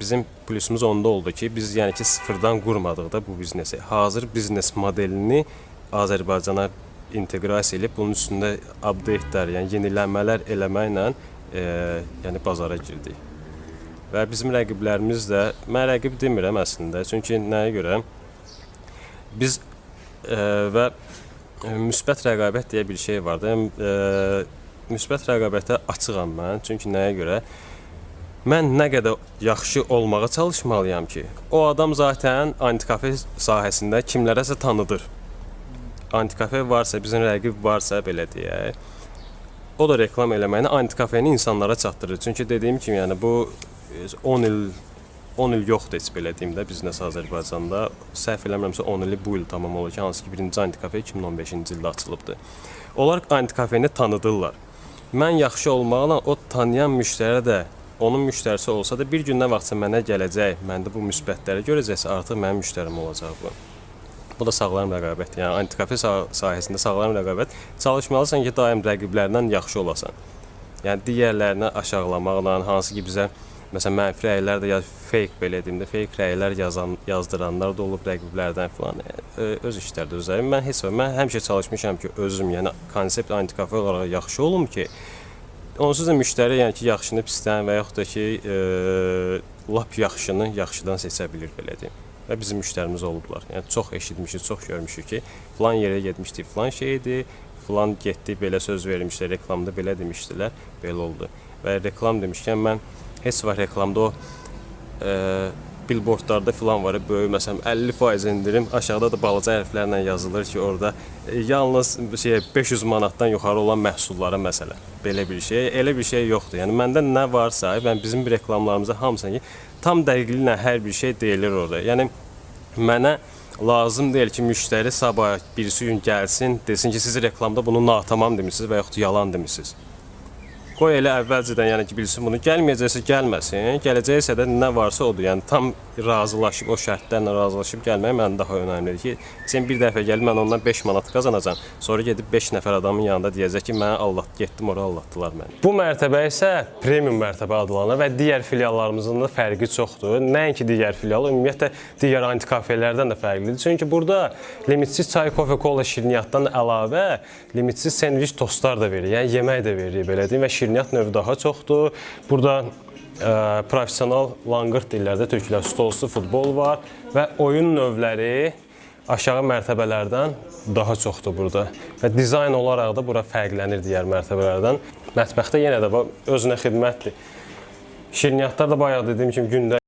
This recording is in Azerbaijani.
bizim plusumuz onda oldu ki, biz yəni ki sıfırdan qurmadıq da bu biznesi. Hazır biznes modelini Azərbaycana inteqrasiya edib bunun üstündə update-lər, yəni yenilənmələr eləməklə yəni bazara girdik. Və bizim rəqiblərimiz də, mən rəqib demirəm əslində, çünki nəyə görə? Biz və müsbət rəqabət deyə bir şey vardı. Müsbət rəqabətə açığam mən, çünki nəyə görə? Mən nə qədər yaxşı olmağa çalışmalıyam ki, o adam zaten antikafe sahəsində kimlərəsə tanıdır. Antikafe varsa, bizim rəqib varsa, belə deyək, o da reklam eləməyini antikafeni insanlara çatdırır. Çünki dediyim kimi, yəni bu 10 il yoxdur heç belə deyim də biznes Azərbaycanda. Səhv eləmirəmsə 10 ili bu il tamam olur ki, hansı ki birinci antikafe 2015-ci ildə açılıbdır. Onlar antikafeni tanıdırlar. Mən yaxşı olmaqla o tanıyan müştəri də onun müştərisi olsa da bir gün nə vaxtsa mənə gələcək, məndə bu müsbətləri görəcəksə artıq mənim müştərim olacaq bu. Bu da sağlam rəqabət. Yəni antikafe sahəsində sağlam rəqabət. Çalışmalısan ki, daim rəqiblərdən yaxşı olasan. Yəni digərlərini aşağılamaqla, hansı ki bizə məsələn mənfi rəylər də fake belə deyim də, fake rəylər yazdıranlar da olub rəqiblərdən falan. Öz işlərdə özlərim. Mən həmişə çalışmışam ki, özüm, yəni konsept antikafe olaraq yaxşı olum ki, onsuz da müştəri yəni ki, yaxşını pisdən və yaxud da ki, lap yaxşını yaxşıdan seçə bilir belə deyim. Və bizim müştərimiz olublar. Yəni çox eşitmişik, çox görmüşük ki, filan yerə getmişdik, filan şeydi, filan getdi, belə söz vermişlər, reklamda belə demişdilər, belə oldu. Və reklam demişkən mən heç var reklamda o billboardlarda filan var, böyük məsələn 50% indirim, aşağıda da balaca hərflərlə yazılır ki, orada yalnız 500 manatdan yuxarı olan məhsullara məsələn. Belə bir şey, elə bir şey yoxdur. Yəni məndə nə varsa, mən bizim reklamlarımıza hamısına ki, tam dəqiqliklə hər bir şey deyilir orada. Yəni mənə lazım deyil ki, müştəri sabah birisi gün gəlsin, desin ki, siz reklamda bunu natamam demişsiniz və yaxud yalan demişsiniz. Qoy elə əvvəlcədən yəni ki, bilsin bunu, gəlməyəcəksə gəlməsin, gələcəksə də nə varsa odur. Yəni tam razılaşıb, o şərtlərlə razılaşıb gəlmək mənə daha önəmlidir ki, sən bir dəfə gəlib mən ondan 5 manat qazanacam, sonra gedib 5 nəfər adamın yanında deyəcək ki, mənə getdim, ora aldatdılar məni. Bu mərtəbə isə premium mərtəbə adlanır və digər filiallarımızın da fərqi çoxdur. Nəinki digər filial, ümumiyyətlə digər antikafelərdən də fərqlidir. Çünki burada limitsiz çay, kofe, kola, şirniyyatdan əlavə limitsiz sendviç tostlar da verir, yəni yemək də verir, belə deyim, və şirniyyat növü daha çoxdur. Burada profesional lanqırt dillərdə türklər stolsu futbol var və oyun növləri aşağı mərtəbələrdən daha çoxdur burada. Və dizayn olaraq da bura fərqlənir digər mərtəbələrdən. Mətbəxdə yenə də özünə xidmətdir. Şirniyyatlar da bayaq dediyim kimi gündə